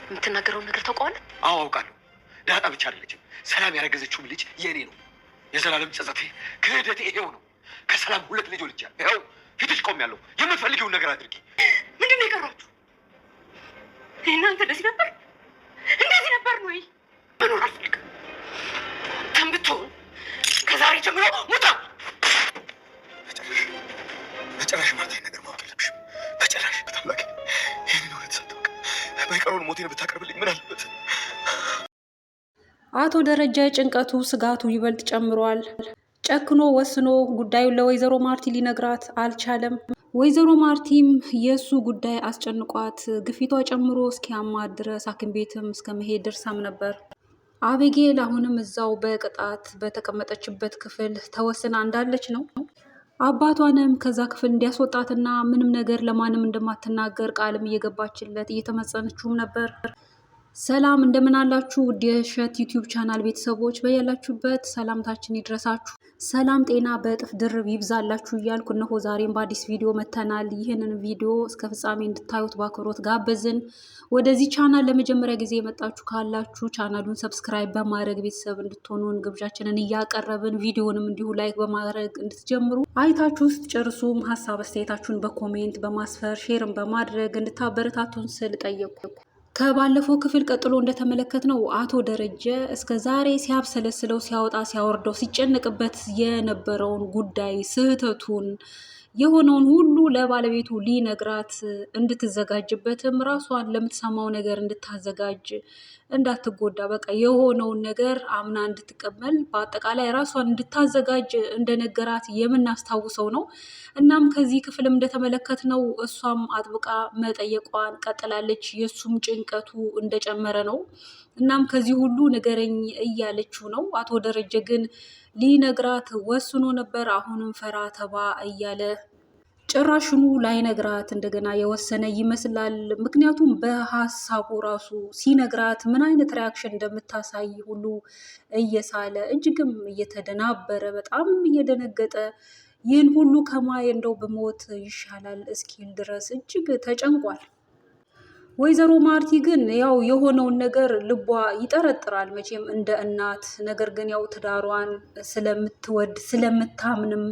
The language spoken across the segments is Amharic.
የምትናገረውን ነገር ታውቀዋለህ? አዎ አውቃለሁ። ዳጣ ብቻ አይደለችም፣ ሰላም ያረገዘችውም ልጅ የኔ ነው። የዘላለም ጸጸቴ ክህደቴ ይሄው ነው። ከሰላም 2 ልጅ ወልጃለሁ። ይኸው ፊትሽ ቆሜያለሁ። የምትፈልጊውን ነገር አድርጊ። ምንድን ነው የቀራችሁ? እናንተ እንደዚህ ነበር ወይ? መኖር አልፈልግም። ተንብቶ ከዛሬ ጀምሮ ሙታ። በጭራሽ ማርታ ነገር ማወቅ የለብሽም። በጭራሽ በታላቅ ይህንን እውነት ሳታውቅ ባይቀሩን ሞቴን ብታቀርብልኝ ምን አለበት? አቶ ደረጀ ጭንቀቱ ስጋቱ ይበልጥ ጨምሯል። ጨክኖ ወስኖ ጉዳዩን ለወይዘሮ ማርቲ ሊነግራት አልቻለም። ወይዘሮ ማርቲም የእሱ ጉዳይ አስጨንቋት ግፊቷ ጨምሮ እስኪያማት ድረስ ሐኪም ቤትም እስከ መሄድ ደርሳም ነበር። አቤጌል አሁንም እዛው በቅጣት በተቀመጠችበት ክፍል ተወስና እንዳለች ነው። አባቷንም ከዛ ክፍል እንዲያስወጣትና ምንም ነገር ለማንም እንደማትናገር ቃልም እየገባችለት እየተመጸነችውም ነበር። ሰላም እንደምን አላችሁ? ውድ የእሸት ዩቲዩብ ቻናል ቤተሰቦች በያላችሁበት ሰላምታችን ይድረሳችሁ። ሰላም ጤና በእጥፍ ድርብ ይብዛላችሁ እያልኩ እነሆ ዛሬም በአዲስ ቪዲዮ መተናል። ይህንን ቪዲዮ እስከ ፍጻሜ እንድታዩት በአክብሮት ጋበዝን። ወደዚህ ቻናል ለመጀመሪያ ጊዜ የመጣችሁ ካላችሁ ቻናሉን ሰብስክራይብ በማድረግ ቤተሰብ እንድትሆኑን ግብዣችንን እያቀረብን ቪዲዮንም እንዲሁ ላይክ በማድረግ እንድትጀምሩ አይታችሁ ስትጨርሱም ሀሳብ አስተያየታችሁን በኮሜንት በማስፈር ሼርም በማድረግ እንድታበረታቱን ስል ጠየቁ። ከባለፈው ክፍል ቀጥሎ እንደተመለከትነው አቶ ደረጀ እስከ ዛሬ ሲያብሰለስለው ሲያወጣ ሲያወርደው ሲጨነቅበት የነበረውን ጉዳይ ስህተቱን የሆነውን ሁሉ ለባለቤቱ ሊነግራት እንድትዘጋጅበትም ራሷን ለምትሰማው ነገር እንድታዘጋጅ እንዳትጎዳ በቃ የሆነውን ነገር አምና እንድትቀበል በአጠቃላይ ራሷን እንድታዘጋጅ እንደነገራት የምናስታውሰው ነው። እናም ከዚህ ክፍልም እንደተመለከትነው እሷም አጥብቃ መጠየቋን ቀጥላለች። የእሱም ጭንቀቱ እንደጨመረ ነው። እናም ከዚህ ሁሉ ንገረኝ እያለችው ነው። አቶ ደረጀ ግን ሊነግራት ወስኖ ነበር። አሁንም ፈራ ተባ እያለ ጭራሽኑ ላይነግራት እንደገና የወሰነ ይመስላል። ምክንያቱም በሀሳቡ ራሱ ሲነግራት ምን አይነት ሪያክሽን እንደምታሳይ ሁሉ እየሳለ እጅግም እየተደናበረ በጣም እየደነገጠ ይህን ሁሉ ከማየ እንደው በሞት ይሻላል እስኪል ድረስ እጅግ ተጨንቋል። ወይዘሮ ማርቲ ግን ያው የሆነውን ነገር ልቧ ይጠረጥራል መቼም እንደ እናት። ነገር ግን ያው ትዳሯን ስለምትወድ ስለምታምንም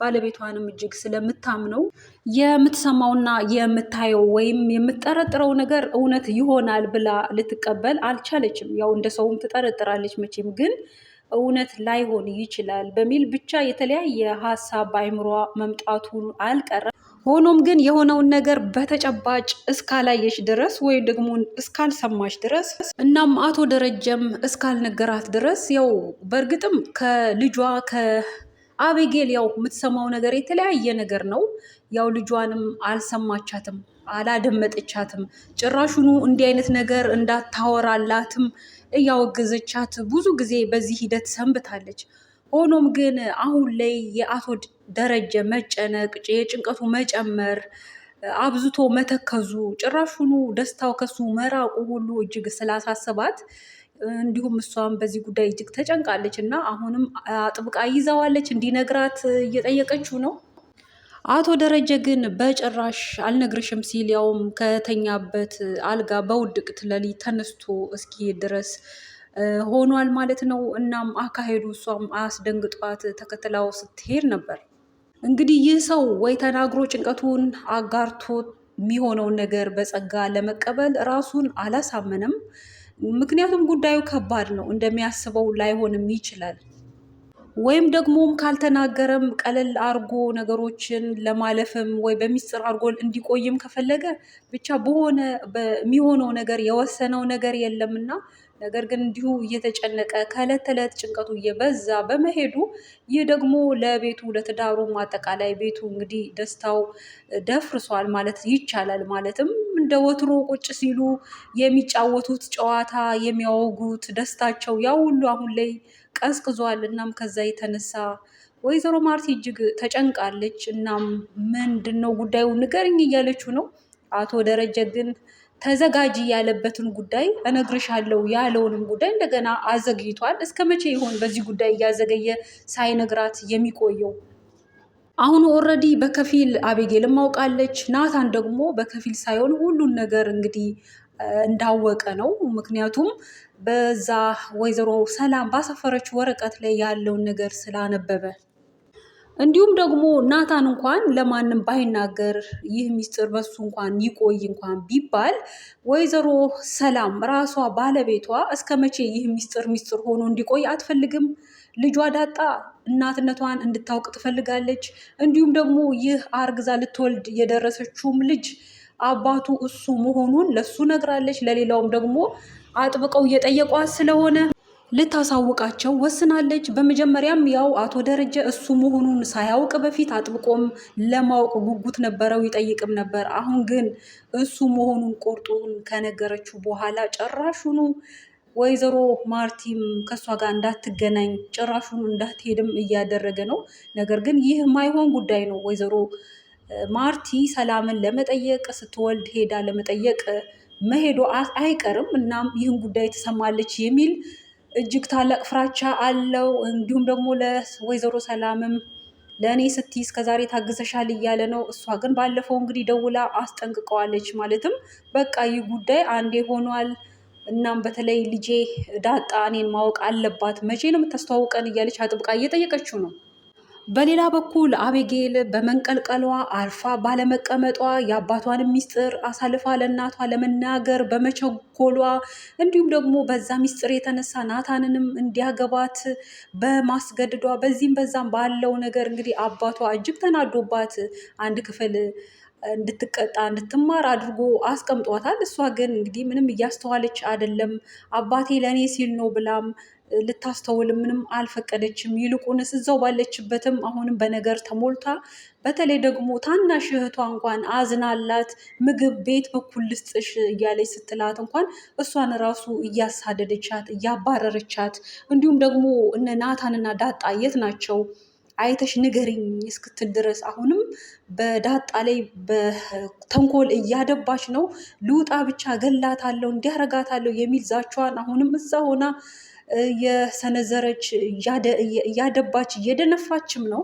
ባለቤቷንም እጅግ ስለምታምነው የምትሰማውና የምታየው ወይም የምትጠረጥረው ነገር እውነት ይሆናል ብላ ልትቀበል አልቻለችም። ያው እንደ ሰውም ትጠረጥራለች መቼም ግን እውነት ላይሆን ይችላል በሚል ብቻ የተለያየ ሀሳብ በአይምሯ መምጣቱን አልቀረም። ሆኖም ግን የሆነውን ነገር በተጨባጭ እስካላየች ድረስ ወይም ደግሞ እስካልሰማች ድረስ እናም አቶ ደረጀም እስካልነገራት ድረስ ያው በእርግጥም ከልጇ ከአቤጌል ያው የምትሰማው ነገር የተለያየ ነገር ነው። ያው ልጇንም አልሰማቻትም፣ አላደመጠቻትም። ጭራሹኑ እንዲህ አይነት ነገር እንዳታወራላትም እያወገዘቻት ብዙ ጊዜ በዚህ ሂደት ሰንብታለች። ሆኖም ግን አሁን ላይ የአቶ ደረጀ መጨነቅ የጭንቀቱ መጨመር አብዝቶ መተከዙ ጭራሹኑ ደስታው ከሱ መራቁ ሁሉ እጅግ ስላሳሰባት እንዲሁም እሷም በዚህ ጉዳይ እጅግ ተጨንቃለች እና አሁንም አጥብቃ ይዛዋለች እንዲነግራት እየጠየቀችው ነው። አቶ ደረጀ ግን በጭራሽ አልነግርሽም ሲል ያውም ከተኛበት አልጋ በውድቅት ሌሊት ተነስቶ እስኪ ድረስ ሆኗል ማለት ነው። እናም አካሄዱ እሷም አስደንግጧት ተከትላው ስትሄድ ነበር። እንግዲህ ይህ ሰው ወይ ተናግሮ ጭንቀቱን አጋርቶ የሚሆነውን ነገር በጸጋ ለመቀበል ራሱን አላሳመነም። ምክንያቱም ጉዳዩ ከባድ ነው፣ እንደሚያስበው ላይሆንም ይችላል። ወይም ደግሞም ካልተናገረም ቀለል አርጎ ነገሮችን ለማለፍም ወይ በሚስጥር አርጎ እንዲቆይም ከፈለገ ብቻ በሆነ በሚሆነው ነገር የወሰነው ነገር የለምና ነገር ግን እንዲሁ እየተጨነቀ ከዕለት ተዕለት ጭንቀቱ እየበዛ በመሄዱ ይህ ደግሞ ለቤቱ ለትዳሩም አጠቃላይ ቤቱ እንግዲህ ደስታው ደፍርሷል ማለት ይቻላል። ማለትም እንደ ወትሮ ቁጭ ሲሉ የሚጫወቱት ጨዋታ የሚያወጉት ደስታቸው ያው ሁሉ አሁን ላይ ቀዝቅዟል። እናም ከዛ የተነሳ ወይዘሮ ማርቲ እጅግ ተጨንቃለች። እናም ምንድን ነው ጉዳዩ ንገርኝ እያለችው ነው። አቶ ደረጀ ግን ተዘጋጂ ያለበትን ጉዳይ እነግርሻለሁ ያለውንም ጉዳይ እንደገና አዘግይቷል። እስከ መቼ ይሆን በዚህ ጉዳይ እያዘገየ ሳይነግራት የሚቆየው? አሁን ኦልሬዲ በከፊል አቤጌልም አውቃለች። ናታን ደግሞ በከፊል ሳይሆን ሁሉን ነገር እንግዲህ እንዳወቀ ነው። ምክንያቱም በዛ ወይዘሮ ሰላም ባሰፈረች ወረቀት ላይ ያለውን ነገር ስላነበበ። እንዲሁም ደግሞ ናታን እንኳን ለማንም ባይናገር ይህ ሚስጥር በሱ እንኳን ይቆይ እንኳን ቢባል ወይዘሮ ሰላም ራሷ ባለቤቷ እስከ መቼ ይህ ሚስጥር ሆኖ እንዲቆይ አትፈልግም። ልጇ ዳጣ እናትነቷን እንድታውቅ ትፈልጋለች። እንዲሁም ደግሞ ይህ አርግዛ ልትወልድ የደረሰችውም ልጅ አባቱ እሱ መሆኑን ለሱ ነግራለች። ለሌላውም ደግሞ አጥብቀው እየጠየቋት ስለሆነ ልታሳውቃቸው ወስናለች። በመጀመሪያም ያው አቶ ደረጀ እሱ መሆኑን ሳያውቅ በፊት አጥብቆም ለማወቅ ጉጉት ነበረው፣ ይጠይቅም ነበር። አሁን ግን እሱ መሆኑን ቆርጦን ከነገረችው በኋላ ጭራሹኑ ወይዘሮ ማርቲም ከእሷ ጋር እንዳትገናኝ ጭራሹኑ እንዳትሄድም እያደረገ ነው። ነገር ግን ይህ ማይሆን ጉዳይ ነው። ወይዘሮ ማርቲ ሰላምን ለመጠየቅ ስትወልድ ሄዳ ለመጠየቅ መሄዱ አይቀርም። እናም ይህን ጉዳይ ትሰማለች የሚል እጅግ ታላቅ ፍራቻ አለው። እንዲሁም ደግሞ ለወይዘሮ ሰላምም ለእኔ ስትይ እስከዛሬ ታግዘሻል እያለ ነው። እሷ ግን ባለፈው እንግዲህ ደውላ አስጠንቅቀዋለች። ማለትም በቃ ይህ ጉዳይ አንዴ ሆኗል። እናም በተለይ ልጄ ዳጣ እኔን ማወቅ አለባት፣ መቼ ነው የምታስተዋውቀን እያለች አጥብቃ እየጠየቀችው ነው። በሌላ በኩል አቤጌል በመንቀልቀሏ አርፋ ባለመቀመጧ የአባቷን ሚስጥር አሳልፋ ለእናቷ ለመናገር በመቸኮሏ እንዲሁም ደግሞ በዛ ሚስጥር የተነሳ ናታንንም እንዲያገባት በማስገደዷ በዚህም በዛም ባለው ነገር እንግዲህ አባቷ እጅግ ተናዶባት አንድ ክፍል እንድትቀጣ እንድትማር አድርጎ አስቀምጧታል። እሷ ግን እንግዲህ ምንም እያስተዋለች አይደለም። አባቴ ለእኔ ሲል ነው ብላም ልታስተውል ምንም አልፈቀደችም። ይልቁንስ እዛው ባለችበትም አሁንም በነገር ተሞልታ በተለይ ደግሞ ታናሽ እህቷ እንኳን አዝናላት ምግብ ቤት በኩል ልስጥሽ እያለች ስትላት እንኳን እሷን ራሱ እያሳደደቻት እያባረረቻት፣ እንዲሁም ደግሞ እነ ናታንና ዳጣ የት ናቸው አይተሽ ንገሪኝ እስክትል ድረስ አሁንም በዳጣ ላይ በተንኮል እያደባች ነው። ልውጣ ብቻ ገላታለሁ እንዲያረጋታለሁ የሚል ዛቿን አሁንም እዛ ሆና የሰነዘረች እያደባች እየደነፋችም ነው።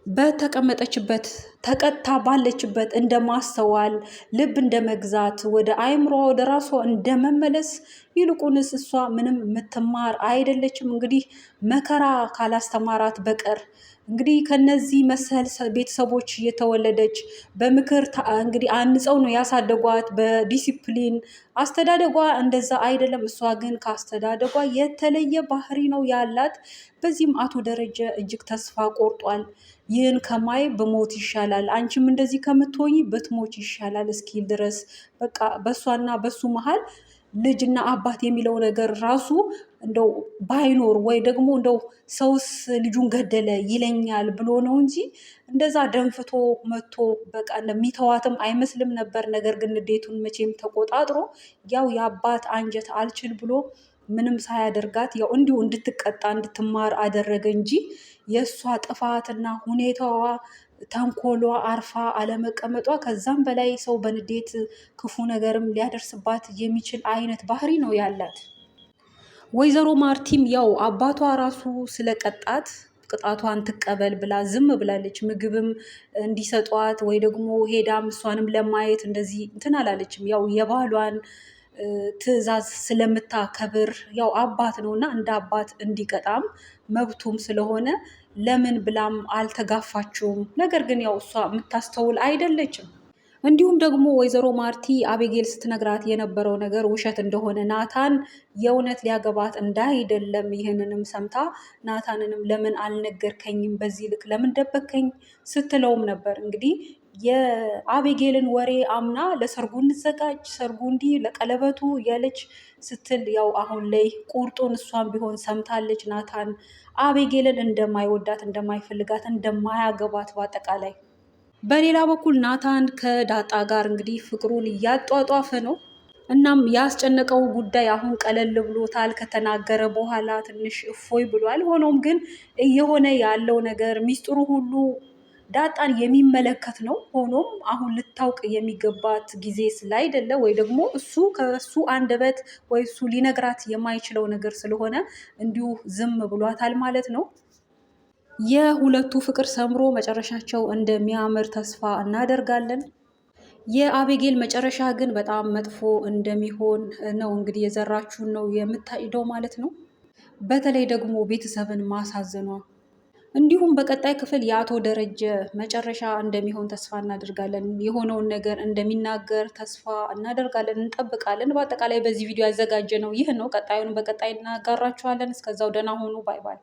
በተቀመጠችበት ተቀጥታ ባለችበት እንደ ማስተዋል ልብ እንደ መግዛት ወደ አይምሯ ወደ ራሷ እንደመመለስ፣ ይልቁንስ እሷ ምንም የምትማር አይደለችም። እንግዲህ መከራ ካላስተማራት በቀር እንግዲህ ከነዚህ መሰል ቤተሰቦች የተወለደች በምክር እንግዲህ አንጸው ነው ያሳደጓት። በዲሲፕሊን አስተዳደጓ እንደዛ አይደለም። እሷ ግን ከአስተዳደጓ የተለየ ባህሪ ነው ያላት። በዚህም አቶ ደረጀ እጅግ ተስፋ ቆርጧል። ይህን ከማይ ብሞት ይሻላል፣ አንቺም እንደዚህ ከምትሆኝ ብትሞች ይሻላል እስኪል ድረስ በቃ በእሷና በሱ መሀል ልጅና አባት የሚለው ነገር ራሱ እንደው ባይኖር ወይ ደግሞ እንደው ሰውስ ልጁን ገደለ ይለኛል ብሎ ነው እንጂ እንደዛ ደንፍቶ መቶ በቃ እንደሚተዋትም አይመስልም ነበር። ነገር ግን ንዴቱን መቼም ተቆጣጥሮ ያው የአባት አንጀት አልችል ብሎ ምንም ሳያደርጋት ያው እንዲሁ እንድትቀጣ እንድትማር አደረገ እንጂ የእሷ ጥፋትና ሁኔታዋ ተንኮሏ አርፋ አለመቀመጧ ከዛም በላይ ሰው በንዴት ክፉ ነገርም ሊያደርስባት የሚችል አይነት ባህሪ ነው ያላት። ወይዘሮ ማርቲም ያው አባቷ ራሱ ስለቀጣት ቅጣቷን ትቀበል ብላ ዝም ብላለች። ምግብም እንዲሰጧት ወይ ደግሞ ሄዳም እሷንም ለማየት እንደዚህ እንትን አላለችም። ያው የባሏን ትዕዛዝ ስለምታከብር ያው አባት ነውና እንደ አባት እንዲቀጣም መብቱም ስለሆነ ለምን ብላም አልተጋፋችውም። ነገር ግን ያው እሷ የምታስተውል አይደለችም። እንዲሁም ደግሞ ወይዘሮ ማርቲ አቤጌል ስትነግራት የነበረው ነገር ውሸት እንደሆነ ናታን የእውነት ሊያገባት እንዳይደለም ይህንንም ሰምታ ናታንንም ለምን አልነገርከኝም፣ በዚህ ልክ ለምን ደበከኝ ስትለውም ነበር። እንግዲህ የአቤጌልን ወሬ አምና ለሰርጉ እንዘጋጅ፣ ሰርጉ እንዲህ ለቀለበቱ እያለች ስትል ያው አሁን ላይ ቁርጡን እሷን ቢሆን ሰምታለች። ናታን አቤጌልን እንደማይወዳት እንደማይፈልጋት እንደማያገባት በአጠቃላይ። በሌላ በኩል ናታን ከዳጣ ጋር እንግዲህ ፍቅሩን እያጧጧፈ ነው። እናም ያስጨነቀው ጉዳይ አሁን ቀለል ብሎታል። ከተናገረ በኋላ ትንሽ እፎይ ብሏል። ሆኖም ግን እየሆነ ያለው ነገር ሚስጥሩ ሁሉ ዳጣን የሚመለከት ነው። ሆኖም አሁን ልታውቅ የሚገባት ጊዜ ስላይደለ ወይ ደግሞ እሱ ከሱ አንደበት ወይ እሱ ሊነግራት የማይችለው ነገር ስለሆነ እንዲሁ ዝም ብሏታል ማለት ነው። የሁለቱ ፍቅር ሰምሮ መጨረሻቸው እንደሚያምር ተስፋ እናደርጋለን። የአቤጌል መጨረሻ ግን በጣም መጥፎ እንደሚሆን ነው እንግዲህ የዘራችሁን ነው የምታጭደው ማለት ነው። በተለይ ደግሞ ቤተሰብን ማሳዘኗ እንዲሁም በቀጣይ ክፍል የአቶ ደረጀ መጨረሻ እንደሚሆን ተስፋ እናደርጋለን። የሆነውን ነገር እንደሚናገር ተስፋ እናደርጋለን፣ እንጠብቃለን። በአጠቃላይ በዚህ ቪዲዮ ያዘጋጀ ነው ይህ ነው። ቀጣዩን በቀጣይ እናጋራችኋለን። እስከዛው ደህና ሆኑ። ባይ ባይ።